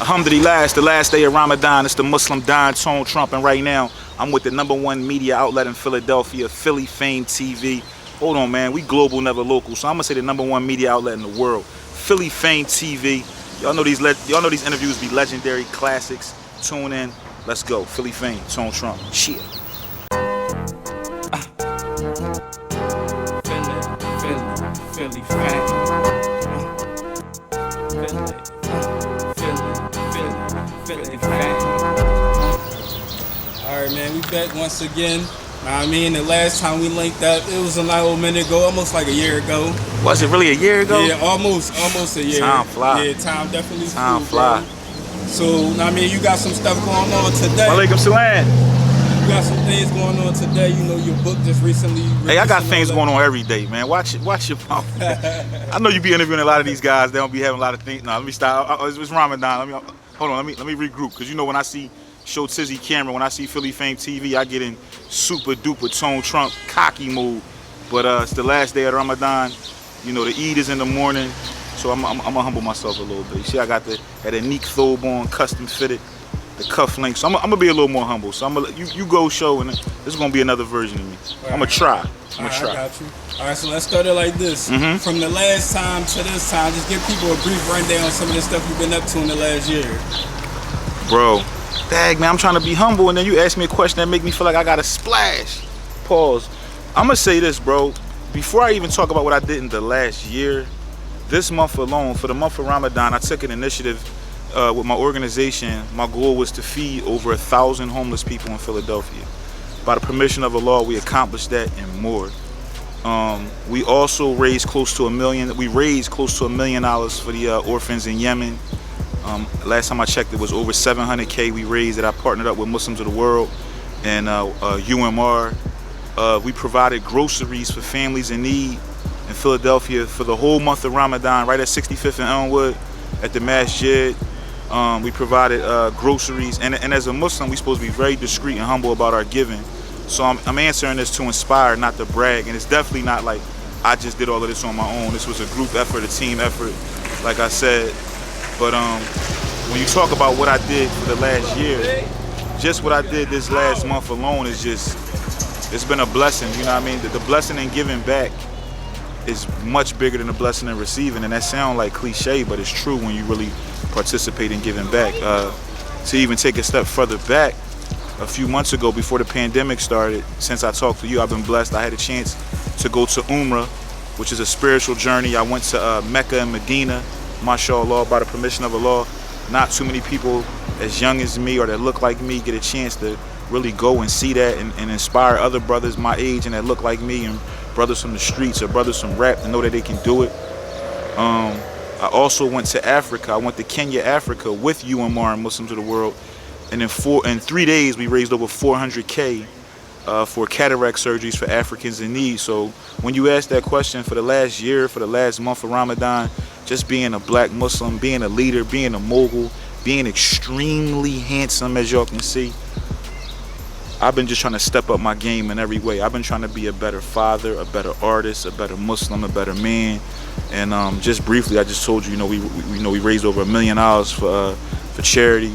Alhamdulillah, it's the last day of Ramadan. It's the Muslim Don Tone Trump, and right now I'm with the #1 media outlet in Philadelphia, Philly Fame TV. Hold on, man, we global, never local. So I'm gonna say the #1 media outlet in the world, Philly Fame TV. Y'all know these interviews be legendary classics. Tune in. Let's go. Philly Fame, Tone Trump. Cheer. Philly Fame. Philly Fame. Alright, man, we back once again. I mean, the last time we linked up, it was a minute ago, almost like a year ago. Was it really a year ago? Yeah, almost a year. Time fly. Yeah, time definitely Time flew, fly. bro. So, I mean, you got some stuff going on today. Walaikum salam. You got some things going on today. You know, your book just recently. Hey, I got things going on every day, man. Watch your mouth. I know you be interviewing a lot of these guys. They don't be having a lot of things. No, let me stop. It's Ramadan. Hold on. Let me regroup, because you know when I see Show Tizzy camera, when I see Philly Fame TV, I get in super duper Tone Trump cocky mood. But it's the last day of Ramadan. You know, the Eid is in the morning, so I'm gonna humble myself a little bit. You see, I got that unique thobe on, custom fitted, the cuff link. So I'm gonna be a little more humble. So I'm gonna you go show, and this is gonna be another version of me. I'm gonna try. I got you. All right, so let's start it like this. From the last time to this time, just give people a brief rundown on some of the stuff you've been up to in the last year. Bro, dang, man, I'm trying to be humble, and then you ask me a question that make me feel like I got to splash. Pause. I'm gonna say this, bro. Before I even talk about what I did in the last year, this month alone, for the month of Ramadan, I took an initiative with my organization. My goal was to feed over 1,000 homeless people in Philadelphia. By the permission of Allah, we accomplished that and more. We also raised close to $1 million. We raised close to $1 million for the orphans in Yemen. Last time I checked, it was over 700K we raised that I partnered up with Muslims of the World and UMR. We provided groceries for families in need in Philadelphia for the whole month of Ramadan, right at 65th and Elmwood at the Masjid. We provided groceries, and as a Muslim, we're supposed to be very discreet and humble about our giving. So I'm answering this to inspire, not to brag, and it's definitely not like I just did all of this on my own. This was a group effort, a team effort, like I said. But when you talk about what I did for the last year, just what I did this last month alone is it's been a blessing, you know what I mean? The blessing in giving back is much bigger than the blessing in receiving, and that sounds like cliche, but it's true when you really participate in giving back. To even take a step further back, a few months ago before the pandemic started, since I talked to you, I've been blessed. I had a chance to go to Umrah, which is a spiritual journey. I went to Mecca and Medina, mashallah, by the permission of Allah. Not too many people as young as me or that look like me get a chance to really go and see that and inspire other brothers my age and that look like me, and brothers from the streets or brothers from rap, to know that they can do it. I also went to Africa. I went to Kenya, Africa with UMR and Muslims of the World, and in 3 days we raised over 400K for cataract surgeries for Africans in need. So when you ask that question, for the last year, for the last month of Ramadan, just being a black Muslim, being a leader, being a mogul, being extremely handsome, as y'all can see, I've been just trying to step up my game in every way. I've been trying to be a better father, a better artist, a better Muslim, a better man. And just briefly, I just told you, we raised over $1 million for charity.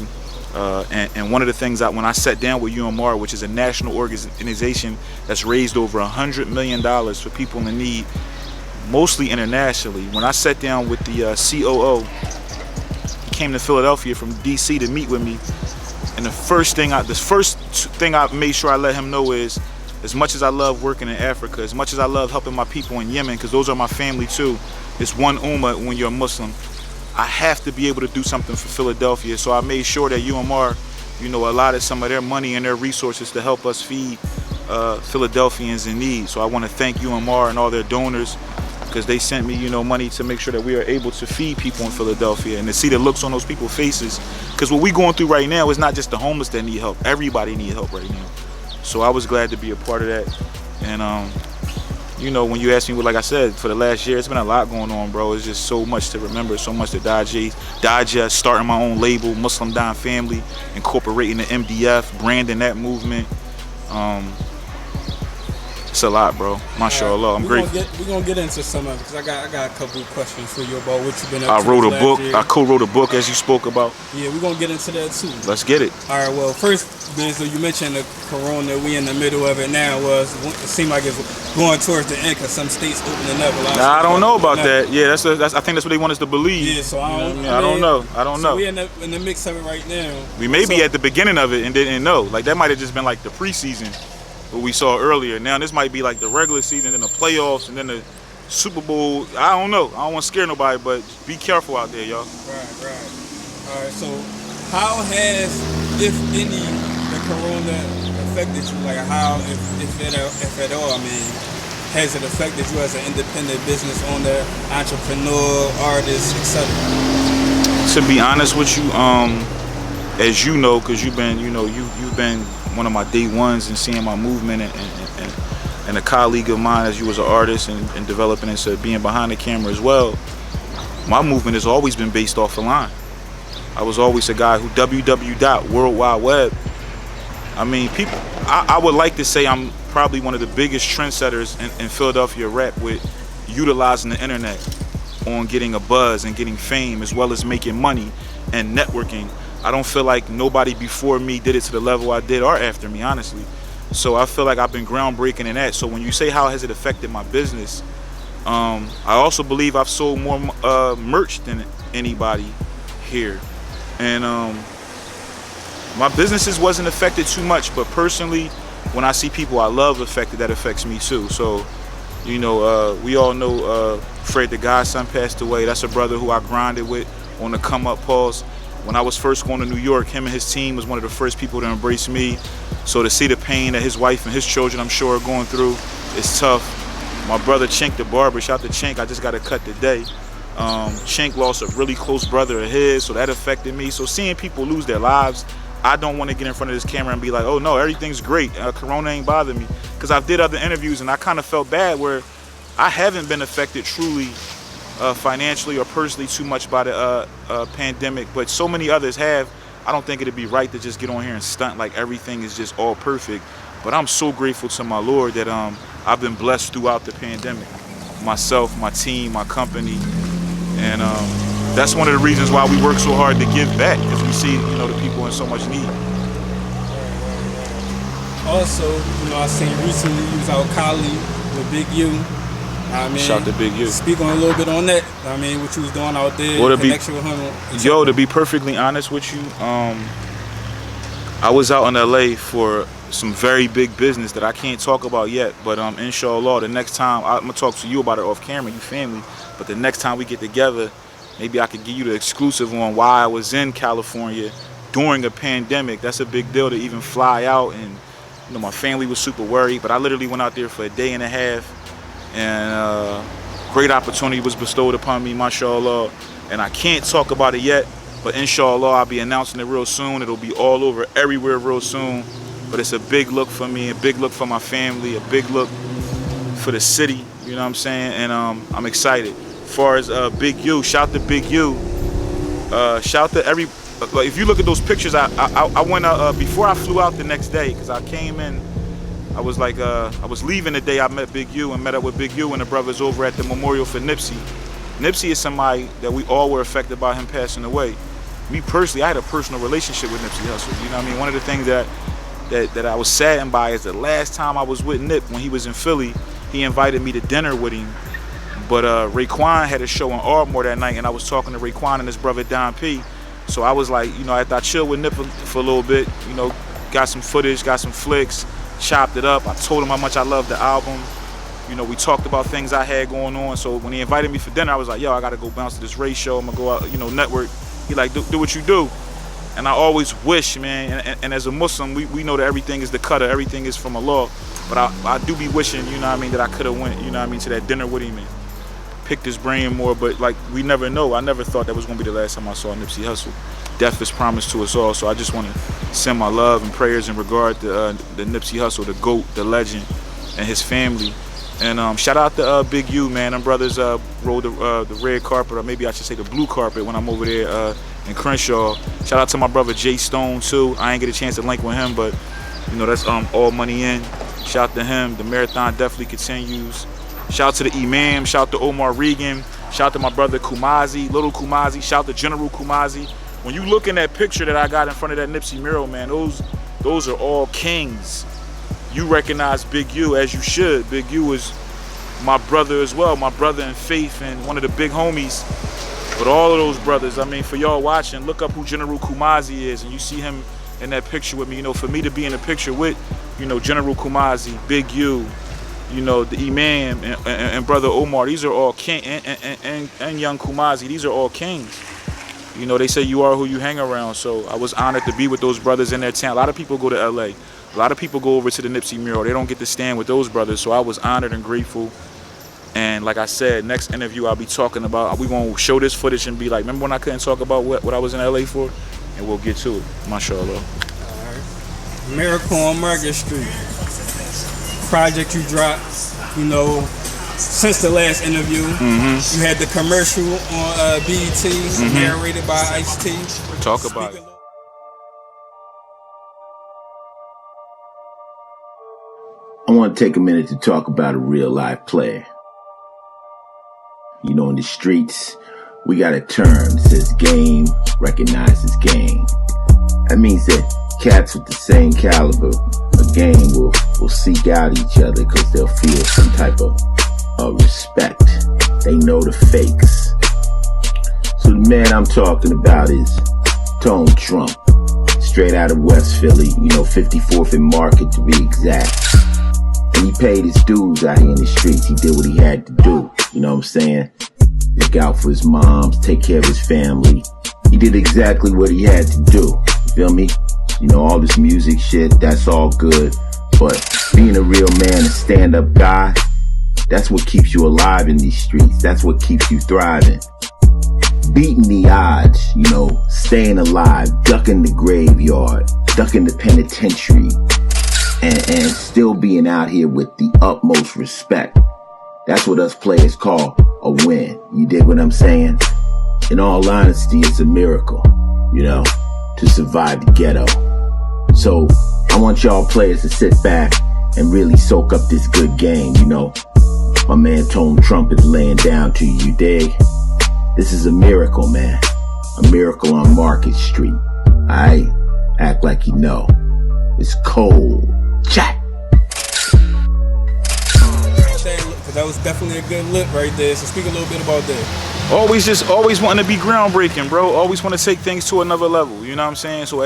And one of the things when I sat down with UMR, which is a national organization that's raised over $100 million for people in need, mostly internationally. When I sat down with the COO, he came to Philadelphia from DC to meet with me. And the first thing I made sure I let him know is, as much as I love working in Africa, as much as I love helping my people in Yemen, because those are my family too, it's one ummah when you're a Muslim, I have to be able to do something for Philadelphia. So I made sure that UMR, allotted some of their money and their resources to help us feed Philadelphians in need. So I want to thank UMR and all their donors, because they sent me, money to make sure that we are able to feed people in Philadelphia, and to see the looks on those people's faces. Because what we're going through right now is not just the homeless that need help. Everybody needs help right now. So I was glad to be a part of that. And when you ask me, like I said, for the last year, it's been a lot going on, bro. It's just so much to remember, so much to digest, starting my own label, Muslim Don Family, incorporating the MDF, branding that movement. It's a lot, bro. Mashallah, I'm grateful. We're gonna get into some of it because I got a couple of questions for you about what you've been up I to. wrote a this book. last year. I co-wrote a book as you spoke about. Yeah, we're gonna get into that too. Let's get it. All right. Well, first, so you mentioned the corona. We in the middle of it now. It seemed like it's going towards the end because some states opening up. I don't know about that. Yeah, that's I think that's what they want us to believe. Yeah. So I don't know. We in the mix of it right now. We may be at the beginning of it and didn't know. Like that might have just been like the preseason. What we saw earlier. Now this might be like the regular season, then the playoffs, and then the Super Bowl. I don't know. I don't want to scare nobody, but be careful out there, y'all. Right. All right. So, how has, if any, the corona affected you? Like how, if at all? I mean, has it affected you as an independent business owner, entrepreneur, artist, etc.? To be honest with you, as you know, because you've been one of my day ones and seeing my movement and a colleague of mine as you was an artist and developing into being behind the camera as well. My movement has always been based off a line. I was always a guy who World Wide Web. I mean, people. I would like to say I'm probably one of the biggest trendsetters in Philadelphia rap with utilizing the internet on getting a buzz and getting fame as well as making money and networking. I don't feel like nobody before me did it to the level I did or after me, honestly. So I feel like I've been groundbreaking in that. So when you say how has it affected my business, I also believe I've sold more merch than anybody here. And my businesses wasn't affected too much, but personally, when I see people I love affected, that affects me too. So, we all know Fred the Godson passed away. That's a brother who I grinded with on the come up pause. When I was first going to New York, him and his team was one of the first people to embrace me. So to see the pain that his wife and his children, I'm sure, are going through, is tough. My brother Chink the barber, shout out to Chink, I just got a cut today. Chink lost a really close brother of his, so that affected me. So seeing people lose their lives, I don't want to get in front of this camera and be like, oh no, everything's great, Corona ain't bothered me. Because I've did other interviews and I kind of felt bad where I haven't been affected truly financially or personally too much by the pandemic, but so many others have. I don't think it'd be right to just get on here and stunt like everything is just all perfect. But I'm so grateful to my Lord that I've been blessed throughout the pandemic. Myself, my team, my company, and that's one of the reasons why we work so hard to give back, because we see the people in so much need. Also, I seen recently you was out Cali with Big U. Shout to Big U. Speak on a little bit on that. What you was doing out there, connection with him. To be perfectly honest with you, I was out in LA for some very big business that I can't talk about yet. But inshallah, the next time I'm gonna talk to you about it off camera, you family. But the next time we get together, maybe I could give you the exclusive on why I was in California during a pandemic. That's a big deal to even fly out, and my family was super worried. But I literally went out there for a day and a half. And great opportunity was bestowed upon me, mashallah, and I can't talk about it yet, but inshallah I'll be announcing it real soon. It'll be all over everywhere real soon, but it's a big look for me, a big look for my family, a big look for the city, you know what I'm saying, and I'm excited. As far as Big U, shout to Big U, shout to every, if you look at those pictures, I went before I flew out the next day, because I came in, I was like, I was leaving the day I met Big U and met up with Big U and the brothers over at the memorial for Nipsey. Nipsey is somebody that we all were affected by him passing away. Me personally, I had a personal relationship with Nipsey Hussle. You know what I mean? One of the things that I was saddened by is the last time I was with Nip, when he was in Philly, he invited me to dinner with him. But Raekwon had a show in Ardmore that night, and I was talking to Raekwon and his brother Don P. So I was like, after I chilled with Nip for a little bit, got some footage, got some flicks, chopped it up. I told him how much I loved the album. We talked about things I had going on. So when he invited me for dinner, I was like, yo, I gotta go bounce to this Ray show. I'm gonna go out, network. He like, do what you do. And I always wish, man, and as a Muslim, we know that everything is the cutter, everything is from Allah. But I do be wishing, that I could have went, to that dinner with him and picked his brain more. But like, we never know. I never thought that was gonna be the last time I saw Nipsey Hussle. Death is promised to us all, so I just want to send my love and prayers in regard to the Nipsey Hussle, the GOAT, the legend, and his family. And shout out to Big U, man. Them brothers rode the red carpet, or maybe I should say the blue carpet, when I'm over there in Crenshaw. Shout out to my brother Jay Stone too. I ain't get a chance to link with him, but that's all money in. Shout to him. The marathon definitely continues. Shout to the Imam. Shout to Omar Regan. Shout to my brother Kumazi, Little Kumazi. Shout to General Kumazi. When you look in that picture that I got in front of that Nipsey mural, man, those are all kings. You recognize Big U as you should. Big U is my brother as well, my brother in faith and one of the big homies. But all of those brothers, I mean, for y'all watching, look up who General Kumazi is, and you see him in that picture with me. You know, for me to be in a picture with, you know, General Kumazi, Big U, you know, the Imam and brother Omar, these are all king, and young Kumazi, these are all kings. You know, they say you are who you hang around, so I was honored to be with those brothers in their town. A lot of people go to LA. A lot of people go over to the Nipsey mural. They don't get to stand with those brothers, so I was honored and grateful. And like I said, next interview I'll be talking about, we gonna show this footage and be like, remember when I couldn't talk about what I was in LA for? And we'll get to it, mashallah. All right. Miracle on Market Street. Project you dropped, you know, since the last interview. You had the commercial on BET, narrated by Ice-T. Talk about it. I want to take a minute to talk about a real life player. You know, in the streets, we got a term that says game recognizes game. That means that cats with the same caliber of game will seek out each other because they'll feel some type of respect. They know the fakes. So the man I'm talking about is Tone Trump, straight out of West Philly, you know, 54th and Market to be exact. And he paid his dues out here in the streets. He did what he had to do. You know what I'm saying? Look out for his moms, take care of his family. He did exactly what he had to do. You feel me? You know, all this music shit, that's all good. But being a real man, a stand-up guy, that's what keeps you alive in these streets. That's what keeps you thriving. Beating the odds, you know, staying alive, ducking the graveyard, ducking the penitentiary, and still being out here with the utmost respect. That's what us players call a win. You dig what I'm saying? In all honesty, it's a miracle, you know, to survive the ghetto. So I want y'all players to sit back and really soak up this good game, you know. My man Tone Trump is laying down to you, you dig? This is a miracle, man. A miracle on Market Street. Aight? Act like you know. It's cold. Chat. That was definitely a good look right there. So speak a little bit about that. Always wanting to be groundbreaking, bro. Always want to take things to another level. You know what I'm saying? So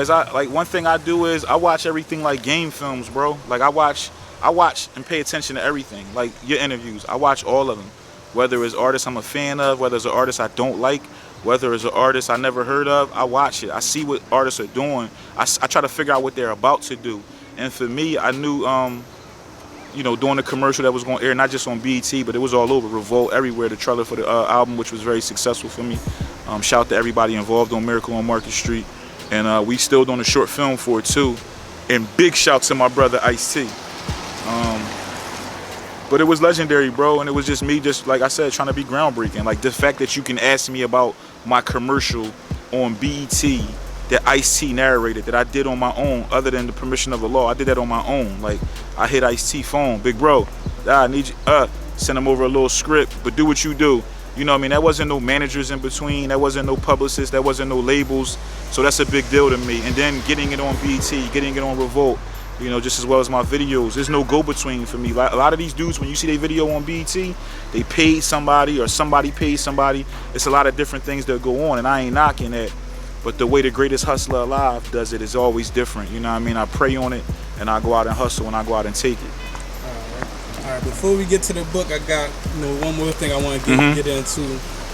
one thing I do is I watch everything like game films, bro. Like I watch and pay attention to everything. Like your interviews, I watch all of them. Whether it's artists I'm a fan of, whether it's an artist I don't like, whether it's an artist I never heard of, I watch it. I see what artists are doing. I try to figure out what they're about to do. And for me, I knew, you know, doing the commercial that was going to air, not just on BET, but it was all over, Revolt, everywhere, the trailer for the album, which was very successful for me. Shout out to everybody involved on Miracle on Market Street. And we still doing a short film for it, too. And big shout to my brother, Ice-T. But it was legendary, bro, and it was just me, just like I said, trying to be groundbreaking. Like the fact that you can ask me about my commercial on BET that Ice-T narrated, that I did on my own, other than the permission of the law. I did that on my own. Like, I hit Ice-T phone, big bro, I need you, send him over a little script, but do what you do. You know what I mean? That wasn't no managers in between, that wasn't no publicists, that wasn't no labels, so that's a big deal to me. And then getting it on BET, getting it on Revolt, you know, just as well as my videos. There's no go-between for me. A lot of these dudes, when you see their video on BET, they paid somebody or somebody paid somebody. It's a lot of different things that go on, and I ain't knocking that. But the way the greatest hustler alive does it is always different. You know what I mean? I pray on it, and I go out and hustle, and I go out and take it. All right. Before we get to the book, I got one more thing I want to get into.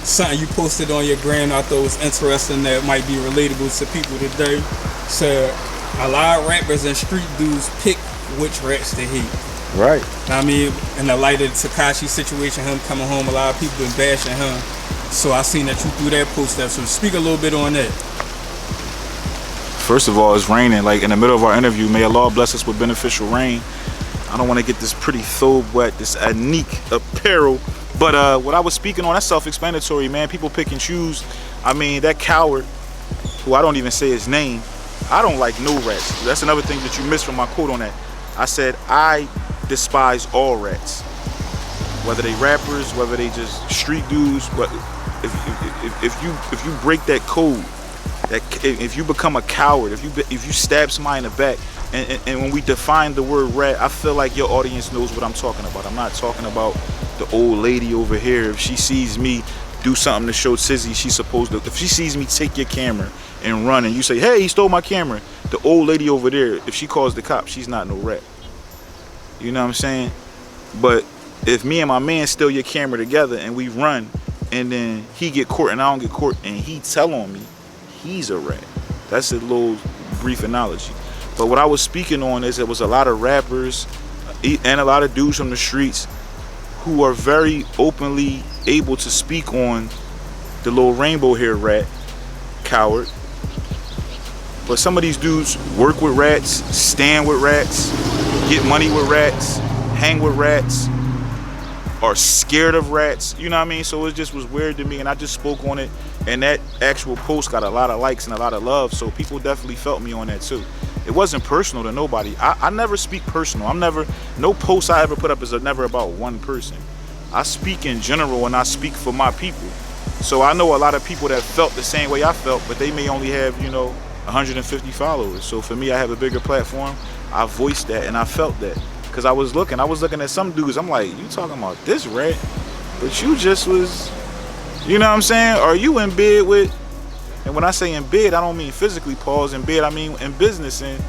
Something you posted on your gram I thought was interesting that might be relatable to people today. So, a lot of rappers and street dudes pick which rats to hate. Right. I mean, in the light of the Tekashi situation, him coming home, a lot of people been bashing him. So I seen that you threw that post up. So speak a little bit on that. First of all, it's raining. Like in the middle of our interview, may Allah bless us with beneficial rain. I don't want to get this pretty thobe wet, this unique apparel. But what I was speaking on, that's self-explanatory, man. People pick and choose. I mean, that coward, who I don't even say his name, I don't like no rats. That's another thing that you missed from my quote on that. I said, I despise all rats, whether they rappers, whether they just street dudes. But if you break that code, that if you become a coward, if you stab somebody in the back, and when we define the word rat, I feel like your audience knows what I'm talking about. I'm not talking about the old lady over here. If she sees me do something to show Tizzy, she's supposed to. If she sees me take your camera and run, and you say, "Hey, he stole my camera," the old lady over there, if she calls the cops, she's not no rat. You know what I'm saying? But if me and my man steal your camera together and we run, and then he get caught and I don't get caught, and he tell on me, he's a rat. That's a little brief analogy. But what I was speaking on is there was a lot of rappers and a lot of dudes from the streets who are very openly able to speak on the little rainbow hair rat, coward. But some of these dudes work with rats, stand with rats, get money with rats, hang with rats, are scared of rats. You know what I mean? So it just was weird to me, and I just spoke on it. And that actual post got a lot of likes and a lot of love, so people definitely felt me on that too. It wasn't personal to nobody. I never speak personal. No post I ever put up is never about one person. I speak in general, and I speak for my people. So I know a lot of people that felt the same way I felt, but they may only have, 150 followers. So for me, I have a bigger platform. I voiced that, and I felt that. Because I was looking at some dudes, I'm like, you talking about this rat? But you just was, you know what I'm saying? Are you in bed with, and when I say in bed, I don't mean physically, pause, in bed, I mean in business, and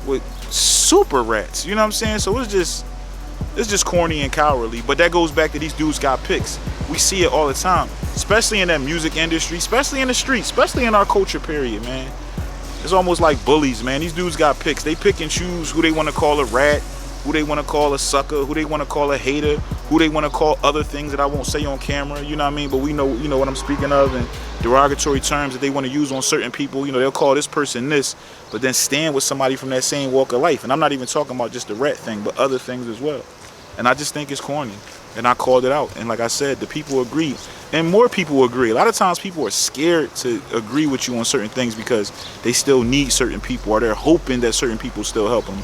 with super rats, you know what I'm saying? So it's just corny and cowardly. But that goes back to these dudes got picks. We see it all the time, especially in that music industry, especially in the streets, especially in our culture, period, man. It's almost like bullies, man. These dudes got picks. They pick and choose who they want to call a rat, who they want to call a sucker, who they want to call a hater, who they want to call other things that I won't say on camera, you know what I mean? But we know, you know what I'm speaking of, and derogatory terms that they want to use on certain people. They'll call this person this, but then stand with somebody from that same walk of life. And I'm not even talking about just the rat thing, but other things as well. And I just think it's corny. And I called it out. And like I said, the people agreed. And more people agree. A lot of times people are scared to agree with you on certain things because they still need certain people, or they're hoping that certain people still help them.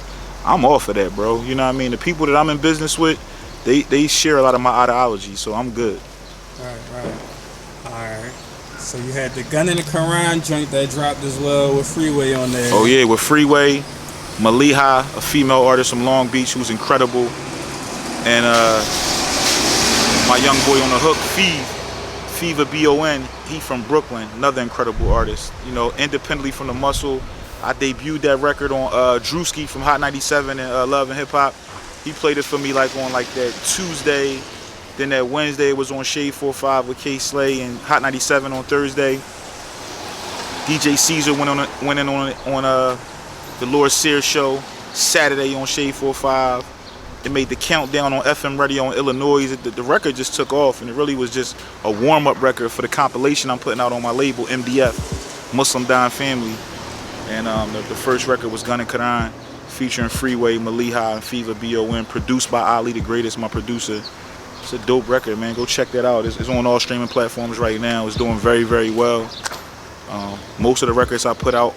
I'm all for that, bro. You know what I mean? The people that I'm in business with, they share a lot of my ideology, so I'm good. Alright. So you had the Gun in the Quran joint that dropped as well with Freeway on there. Oh yeah, with Freeway, Maliha, a female artist from Long Beach who's incredible. And my young boy on the hook, Fever B.O.N., he from Brooklyn, another incredible artist. Independently from the Muscle. I debuted that record on Drewski from Hot 97 and Love and Hip Hop. He played it for me on that Tuesday. Then that Wednesday it was on Shade 45 with K Slay and Hot 97 on Thursday. DJ Caesar went in on the Lord Sears show Saturday on Shade 45. It made the countdown on F.A.M.E radio in Illinois. The record just took off, and it really was just a warm-up record for the compilation I'm putting out on my label, MDF, Muslim Dying Family. And the first record was Gun and Quran, featuring Freeway, Maliha, and Fever B.O.N., produced by Ali the Greatest, my producer. It's a dope record, man. Go check that out. It's on all streaming platforms right now. It's doing very, very well. Most of the records I put out,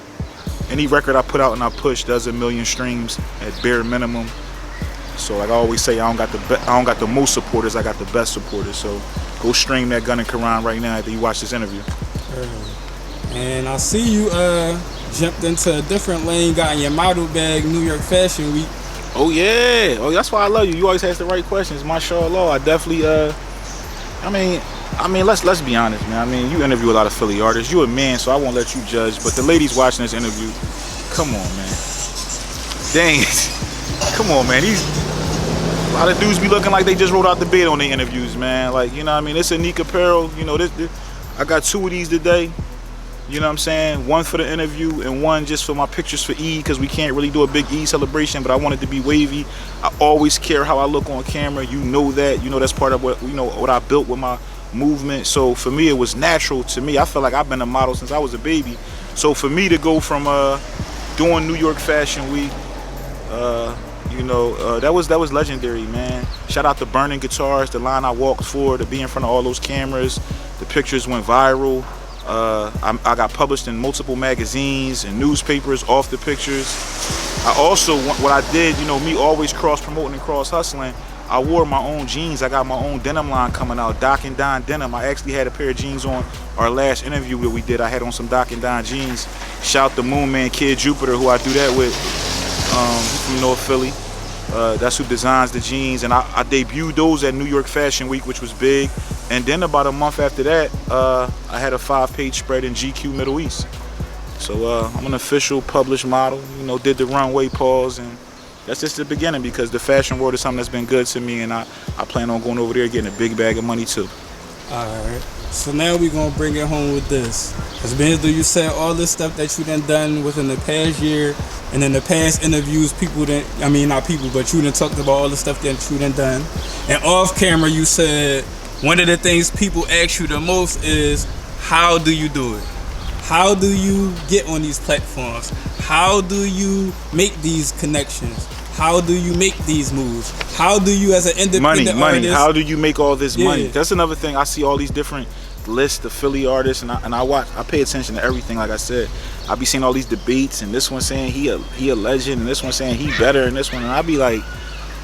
any record I put out and I push does 1 million streams at bare minimum. So like I always say, I don't got the most supporters, I got the best supporters. So go stream that Gun and Quran right now after you watch this interview. And I see you jumped into a different lane, got in your model bag, New York Fashion Week. Oh yeah, that's why I love you. You always ask the right questions. Mashallah, I definitely. I mean, let's be honest, man. I mean, you interview a lot of Philly artists. You a man, so I won't let you judge. But the ladies watching this interview, come on, man. Dang it, come on, man. A lot of dudes be looking like they just rolled out the bed on their interviews, man. Like, you know what I mean? It's a Nick Apparel. This I got 2 of these today. You know what I'm saying? One for the interview and one just for my pictures for Eid, because we can't really do a big Eid celebration, but I want it to be wavy. I always care how I look on camera. You know that. That's part of what I built with my movement. So for me, it was natural to me. I feel like I've been a model since I was a baby. So for me to go from doing New York Fashion Week, that was legendary, man. Shout out to Burning Guitars, the line I walked for, to be in front of all those cameras. The pictures went viral. I got published in multiple magazines and newspapers off the pictures. I also, what I did, you know, me always cross promoting and cross hustling, I wore my own jeans. I got my own denim line coming out, Doc and Don denim. I actually had a pair of jeans on our last interview that we did. I had on some Doc and Don jeans. Shout the Moon Man Kid Jupiter, who I do that with, from North Philly. That's who designs the jeans, and I debuted those at New York Fashion Week, which was big. And then about a month after that, I had a 5-page spread in GQ Middle East. So I'm an official published model, you know, did the runway pause, and that's just the beginning, because the fashion world is something that's been good to me, and I plan on going over there getting a big bag of money too. Alright, so now we're going to bring it home with this. Because being though you said all this stuff that you done within the past year, and in the past interviews, people didn't, I mean not people, but you done talked about all the stuff that you done. And off camera you said one of the things people ask you the most is, how do you do it? How do you get on these platforms? How do you make these connections? How do you make these moves? How do you, as an independent money. artist, How do you make all this money? Yeah. That's another thing. I see all these different lists of Philly artists, and I pay attention to everything. Like I said, I be seeing all these debates, and this one saying he a legend, and this one saying he better, and this one, and I be like,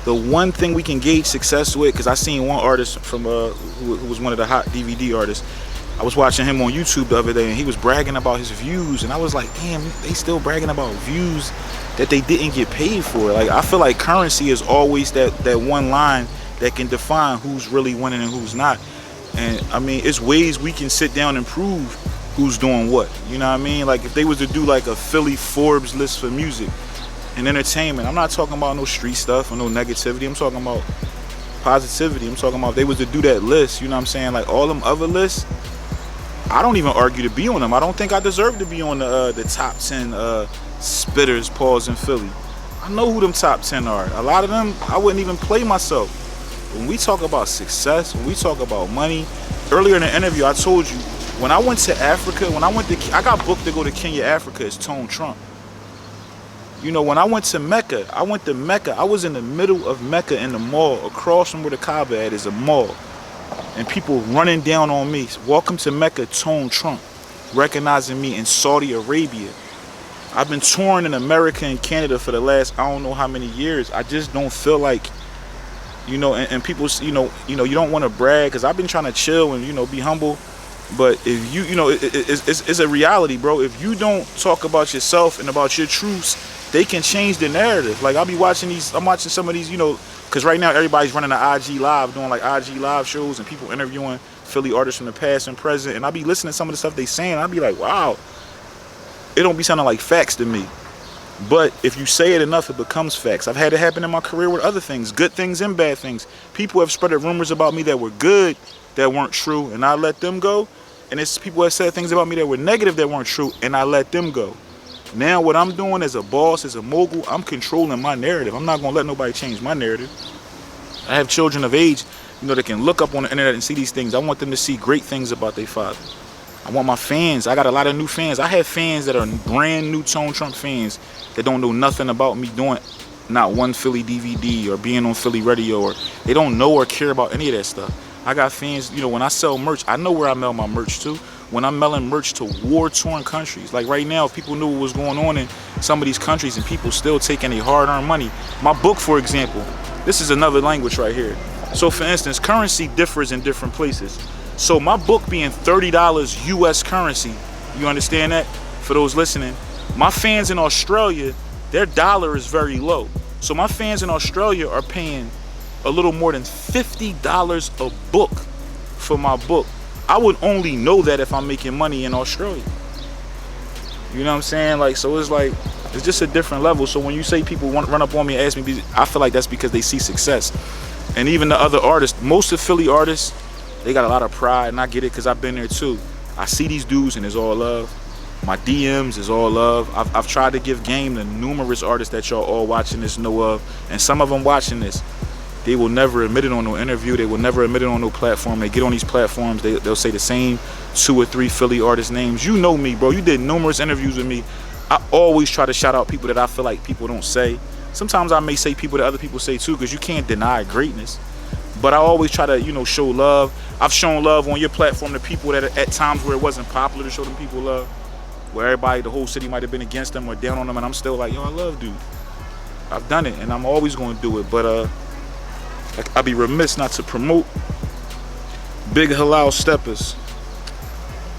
the one thing we can gauge success with, because I seen one artist from who was one of the hot DVD artists. I was watching him on YouTube the other day, and he was bragging about his views, and I was like, damn, they still bragging about views that they didn't get paid for. Like, I feel like currency is always that one line that can define who's really winning and who's not. And I mean, it's ways we can sit down and prove who's doing what. You know what I mean? Like, if they was to do like a Philly Forbes list for music and entertainment, I'm not talking about no street stuff or no negativity. I'm talking about positivity. I'm talking about if they was to do that list, you know what I'm saying? Like, all them other lists, I don't even argue to be on them. I don't think I deserve to be on the top 10 spitters, pause, in Philly. I know who them top 10 are. A lot of them, I wouldn't even play myself. When we talk about success, when we talk about money, earlier in the interview, I told you, when I went to Africa, I got booked to go to Kenya, Africa as Tone Trump. You know, when I went to Mecca, I was in the middle of Mecca in the mall, across from where the Kaaba at is a mall. And people running down on me, welcome to Mecca, Tone Trump, recognizing me in Saudi Arabia. I've been touring in America and Canada for the last, I don't know how many years. I just don't feel like, you know, and people, you don't want to brag, because I've been trying to chill and, you know, be humble. But if you know, it's a reality, bro. If you don't talk about yourself and about your truths, they can change the narrative. Like, I'm watching some of these, you know, because right now everybody's running an IG Live, doing like IG Live shows, and people interviewing Philly artists from the past and present. And I be listening to some of the stuff they saying, and I be like, wow, it don't be sounding like facts to me. But if you say it enough, it becomes facts. I've had it happen in my career with other things, good things and bad things. People have spread rumors about me that were good, that weren't true, and I let them go. And it's people that said things about me that were negative that weren't true, and I let them go. Now what I'm doing as a boss, as a mogul, I'm controlling my narrative. I'm not going to let nobody change my narrative. I have children of age, you know, that can look up on the internet and see these things. I want them to see great things about their father. I want my fans. I got a lot of new fans. I have fans that are brand new Tone Trump fans that don't know nothing about me doing not one Philly DVD or being on Philly radio, or they don't know or care about any of that stuff. I got fans, you know, when I sell merch, I know where I mail my merch to. When I'm mailing merch to war-torn countries, like right now, if people knew what was going on in some of these countries and people still taking their hard-earned money. My book, for example, this is another language right here. So for instance, currency differs in different places. So my book being $30 US currency, you understand that? For those listening, my fans in Australia, their dollar is very low. So my fans in Australia are paying a little more than $50 a book for my book. I would only know that if I'm making money in Australia. You know what I'm saying? Like, so it's just a different level. So when you say people want to run up on me and ask me, I feel like that's because they see success. And even the other artists, most of Philly artists, they got a lot of pride, and I get it because I've been there too. I see these dudes and it's all love. My DMs is all love. I've tried to give game to numerous artists that y'all all watching this know of, and some of them watching this, they will never admit it on no interview. They will never admit it on no platform. They get on these platforms, they'll say the same 2 or 3 Philly artist names. You know me, bro. You did numerous interviews with me. I always try to shout out people that I feel like people don't say. Sometimes I may say people that other people say too, because you can't deny greatness. But I always try to, you know, show love. I've shown love on your platform to people that at times where it wasn't popular to show them people love, where everybody, the whole city might have been against them or down on them, and I'm still like, yo, I love dude. I've done it, and I'm always going to do it. But I'd be remiss not to promote Big Halal Steppers.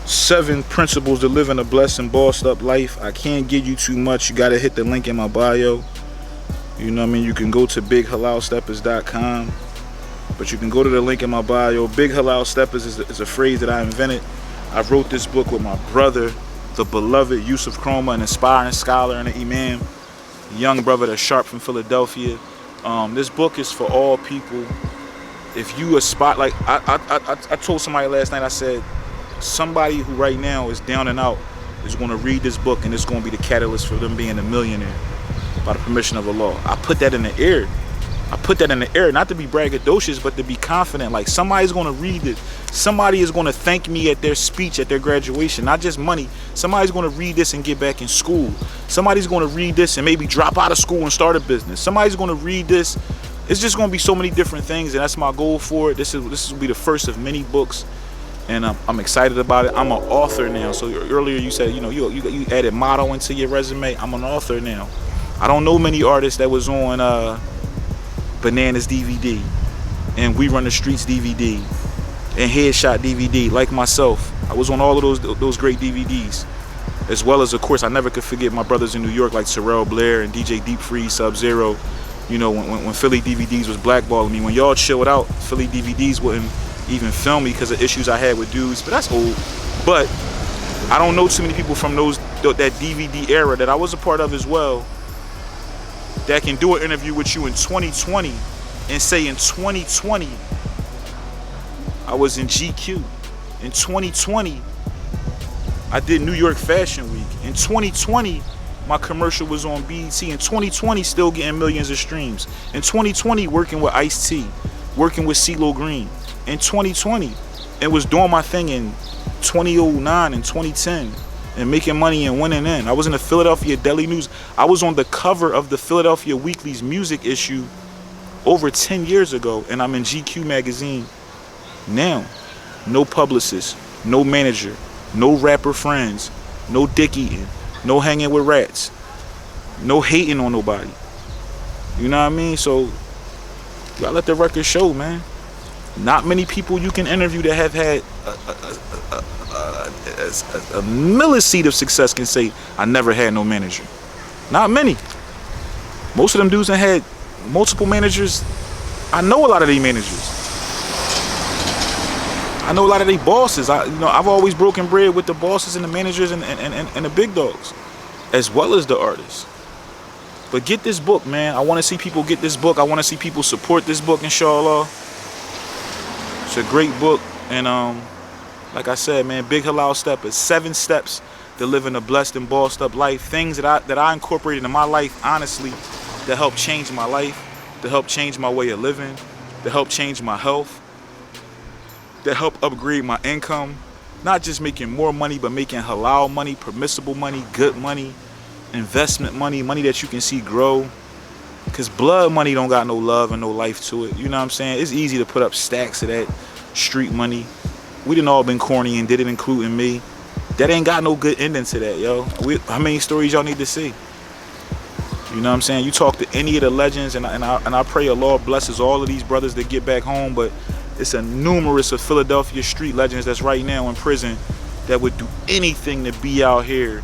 7 principles to living a blessed and bossed up life. I can't give you too much. You gotta hit the link in my bio. You know what I mean? You can go to bighalalsteppers.com, but you can go to the link in my bio. Big Halal Steppers is a phrase that I invented. I wrote this book with my brother, the beloved Yusuf Chroma, an aspiring scholar and an imam, young brother that's sharp from Philadelphia. This book is for all people. If you aspire, like I told somebody last night, I said, somebody who right now is down and out is going to read this book, and it's going to be the catalyst for them being a millionaire by the permission of Allah. I put that in the air. I put that in the air, not to be braggadocious, but to be confident. Like, somebody's going to read it. Somebody is going to thank me at their speech, at their graduation. Not just money. Somebody's going to read this and get back in school. Somebody's going to read this and maybe drop out of school and start a business. Somebody's going to read this. It's just going to be so many different things, and that's my goal for it. This will be the first of many books, and I'm excited about it. I'm an author now. So earlier you said, you know, you added motto into your resume. I'm an author now. I don't know many artists that was on Bananas DVD and We Run the Streets DVD and Headshot DVD like myself. I was on all of those great DVDs, as well as, of course, I never could forget my brothers in New York like Terrell Blair and DJ Deep Freeze, Sub-Zero. You know, when Philly DVDs was blackballing me. When y'all chilled out, Philly DVDs wouldn't even film me because of issues I had with dudes. But that's old. But I don't know too many people from that DVD era that I was a part of as well that can do an interview with you in 2020 and say in 2020 I was in GQ. In 2020 I did New York Fashion Week. In 2020 my commercial was on BET. In 2020 still getting millions of streams. In 2020 working with Ice-T, working with CeeLo Green. In 2020 and was doing my thing in 2009 and 2010 and making money and winning in. I was in the Philadelphia Daily News. I was on the cover of the Philadelphia Weekly's music issue over 10 years ago, and I'm in GQ magazine now. No publicist, no manager, no rapper friends, no dick eating, no hanging with rats, no hating on nobody. You know what I mean? So you gotta let the record show, man. Not many people you can interview that have had a milliseed of success can say, I never had no manager. Not many. Most of them dudes that had multiple managers, I know a lot of these managers. I know a lot of these bosses. I've always broken bread with the bosses and the managers and the big dogs, as well as the artists. But get this book, man. I want to see people get this book. I want to see people support this book, inshallah. It's a great book, and like I said, man, Big Halal Steppers, 7 steps to living a blessed and bossed up life. Things that I incorporated in my life, honestly, that help change my life, to help change my way of living, to help change my health, to help upgrade my income. Not just making more money, but making halal money, permissible money, good money, investment money, money that you can see grow. Because blood money don't got no love and no life to it. You know what I'm saying? It's easy to put up stacks of that street money. We done all been corny and did it, including me. That ain't got no good ending to that, yo. How many stories y'all need to see? You know what I'm saying? You talk to any of the legends, and I pray Allah blesses all of these brothers that get back home, but it's a numerous of Philadelphia street legends that's right now in prison that would do anything to be out here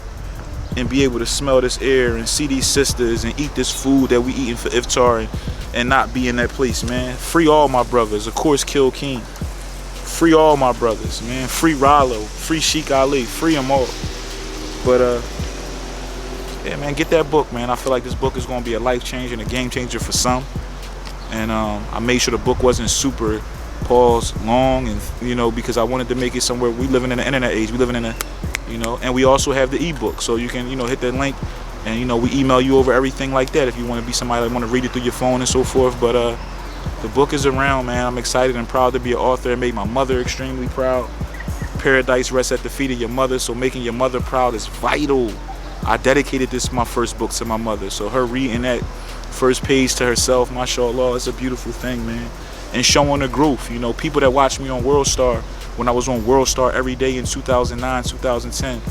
and be able to smell this air and see these sisters and eat this food that we eating for iftar and not be in that place, man. Free all my brothers. Of course, Kill King. Free all my brothers, man. Free Rollo. Free Sheik Ali. Free them all. But, yeah, man, get that book, man. I feel like this book is going to be a life changer and a game changer for some. And I made sure the book wasn't super long, and, you know, because I wanted to make it somewhere. We living in the internet age. We living in a, you know, and we also have the ebook, so you can, you know, hit that link, and, you know, we email you over everything like that if you want to be somebody that want to read it through your phone and so forth. But the book is around, man. I'm excited and proud to be an author. It made my mother extremely proud. Paradise rests at the feet of your mother, so making your mother proud is vital. I dedicated this, my first book, to my mother, so her reading that first page to herself, mashallah, it's a beautiful thing, man. And showing the growth, you know, people that watch me on World Star, when I was on World Star every day in 2009, 2010,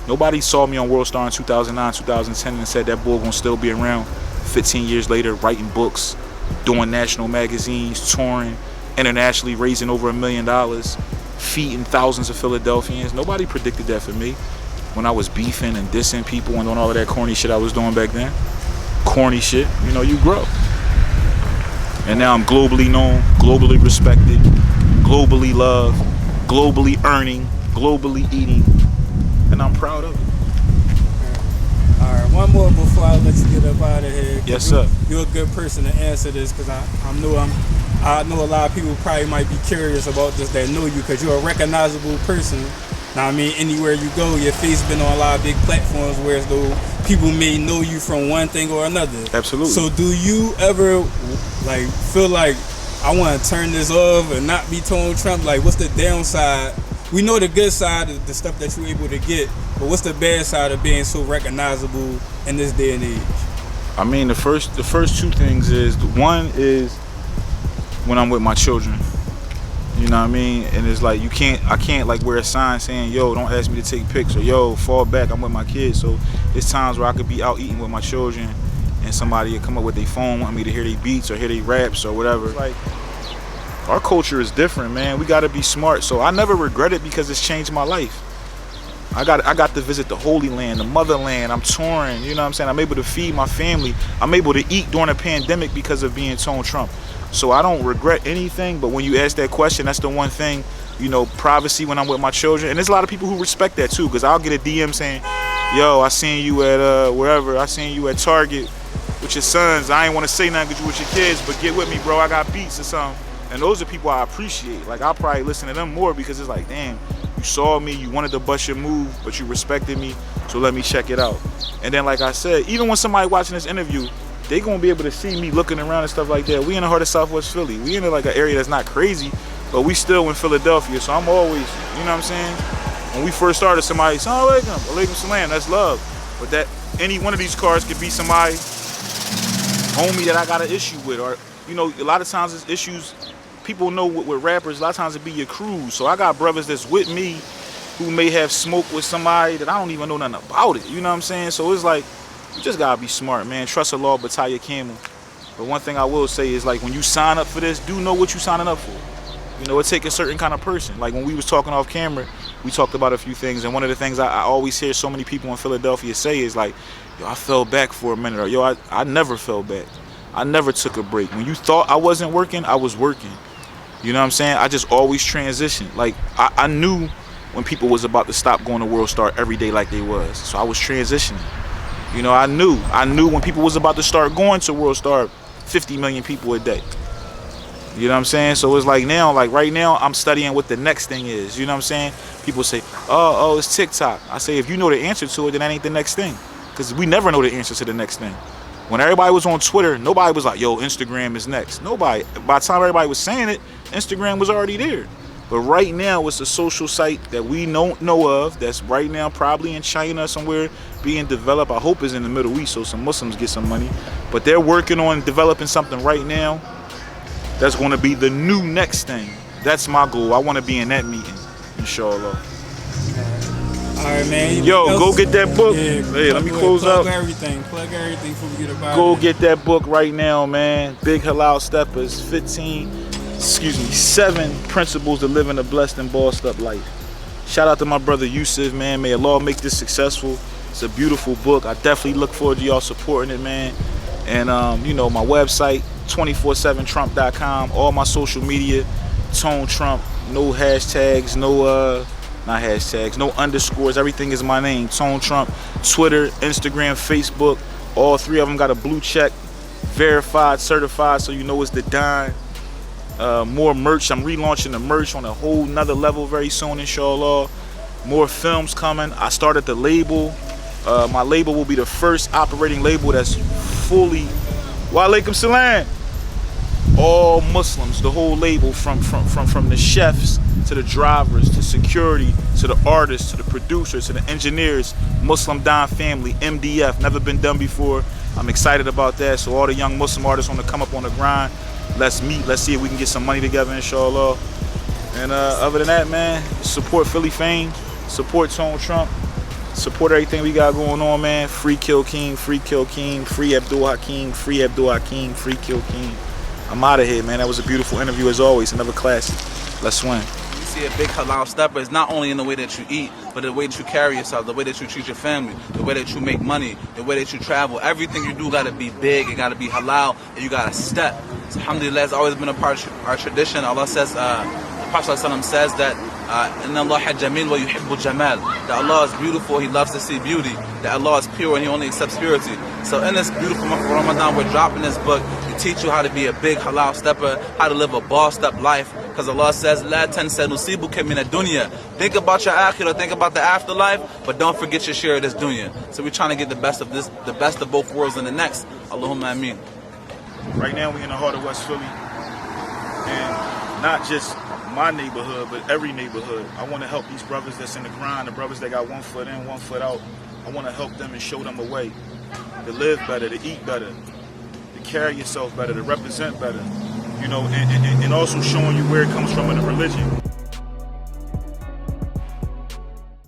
Nobody saw me on World Star in 2009, 2010 and said that boy gonna still be around 15 years later, writing books, doing national magazines, touring, internationally, raising over $1 million, feeding thousands of Philadelphians. Nobody predicted that for me when I was beefing and dissing people and doing all of that corny shit I was doing back then. Corny shit, you know, you grow. And now I'm globally known, globally respected, globally loved, globally earning, globally eating, and I'm proud of it. All right, one more before I let you get up out of here. Yes, sir. You're a good person to answer this because I know a lot of people probably might be curious about this that know you because you're a recognizable person. Now, I mean, anywhere you go, your face been on a lot of big platforms, whereas though people may know you from one thing or another. Absolutely. So, do you ever like feel like I want to turn this off and not be Tone Trump? Like, what's the downside? We know the good side of the stuff that you're able to get, but what's the bad side of being so recognizable in this day and age? I mean, the first two things is, one is when I'm with my children. You know what I mean? And it's like I can't like wear a sign saying, yo, don't ask me to take pics, or yo, fall back, I'm with my kids. So it's times where I could be out eating with my children and somebody would come up with their phone, want me to hear their beats or hear their raps or whatever. It's like, our culture is different, man. We gotta be smart. So I never regret it because it's changed my life. I got to visit the Holy Land, the motherland. I'm touring, you know what I'm saying? I'm able to feed my family. I'm able to eat during a pandemic because of being Tone Trump. So I don't regret anything, but when you ask that question, that's the one thing, you know, privacy when I'm with my children. And there's a lot of people who respect that too, because I'll get a DM saying, yo, I seen you at wherever, I seen you at Target with your sons. I ain't want to say nothing because you with your kids, but get with me, bro, I got beats or something. And those are people I appreciate. Like, I'll probably listen to them more because it's like, damn, you saw me, you wanted to bust your move, but you respected me, so let me check it out. And then, like I said, even when somebody watching this interview, they gonna be able to see me looking around and stuff like that. We in the heart of Southwest Philly. We in like an area that's not crazy, but we still in Philadelphia, so I'm always, you know what I'm saying? When we first started, somebody, Assalamu alaikum, alaikum salam, that's love. But that, any one of these cars could be somebody, homie that I got an issue with, or, you know, a lot of times it's issues. People know with rappers, a lot of times it be your crew. So I got brothers that's with me who may have smoke with somebody that I don't even know nothing about it. You know what I'm saying? So it's like, you just gotta be smart, man. Trust Allah, but tie your camel. But one thing I will say is, like, when you sign up for this, do know what you signing up for. You know, it takes a certain kind of person. Like when we was talking off camera, we talked about a few things, and one of the things I always hear so many people in Philadelphia say is like, yo, I fell back for a minute, or yo, I never fell back. I never took a break. When you thought I wasn't working, I was working. You know what I'm saying? I just always transitioned. Like, I knew when people was about to stop going to World Star every day like they was. So I was transitioning. You know, I knew when people was about to start going to World Star 50 million people a day. You know what I'm saying? So it's like now, like right now, I'm studying what the next thing is. You know what I'm saying? People say, oh, it's TikTok. I say, if you know the answer to it, then that ain't the next thing. Because we never know the answer to the next thing. When everybody was on Twitter, nobody was like, yo, Instagram is next. Nobody. By the time everybody was saying it, Instagram was already there. But right now, it's a social site that we don't know of, that's right now probably in China somewhere being developed. I hope it's in the Middle East so some Muslims get some money. But they're working on developing something right now that's going to be the new next thing. That's my goal. I want to be in that meeting, inshallah. All right, man. Yo, go get that book. Yeah, hey, let me close out. Plug everything before we get about Go get that book right now, man. Big Halal Steppers, 7 principles to living a blessed and bossed up life. Shout out to my brother Yusuf, man. May Allah make this successful. It's a beautiful book. I definitely look forward to y'all supporting it, man. And you know, my website, 247trump.com. All my social media, Tone Trump. No hashtags, no no underscores. Everything is my name, Tone Trump. Twitter, Instagram, Facebook. All 3 of them got a blue check, verified, certified, so you know it's the Don. More merch. I'm relaunching the merch on a whole nother level very soon, inshallah. More films coming. I started the label. My label will be the first operating label that's fully, wa alaikum salam, all Muslims. The whole label, from the chefs to the drivers to security to the artists to the producers to the engineers. Muslim Don family, MDF, never been done before. I'm excited about that. So all the young Muslim artists want to come up on the grind. Let's meet. Let's see if we can get some money together, inshallah. And other than that, man, support Philly Fame, support Tone Trump. Support everything we got going on, man. Free Kill King, free Kill King, free Abdul Hakim, free Abdul Hakim, free Kill King. I'm out of here, man. That was a beautiful interview as always. Another classic. Let's swing. You see a big halal stepper is not only in the way that you eat, but the way that you carry yourself, the way that you treat your family, the way that you make money, the way that you travel. Everything you do got to be big, it got to be halal, and you got to step. So, alhamdulillah, it's always been a part of our tradition. Allah says, the Prophet says that Inna Allah jamil wa yuhibbu jamal. That Allah is beautiful, He loves to see beauty. That Allah is pure and He only accepts purity. So in this beautiful month of Ramadan, we're dropping this book to teach you how to be a big halal stepper, how to live a bossed up life. Because Allah says, La tansa nusibuka min ad-dunya. Think about your akhirah, think about the afterlife, but don't forget your share of this dunya. So we're trying to get the best of this, the best of both worlds in the next. Allahumma ameen. Right now we in the heart of West Philly, and not just my neighborhood, but every neighborhood. I want to help these brothers that's in the grind, the brothers that got 1 foot in, 1 foot out. I want to help them and show them a way to live better, to eat better, to carry yourself better, to represent better, you know, and also showing you where it comes from in the religion.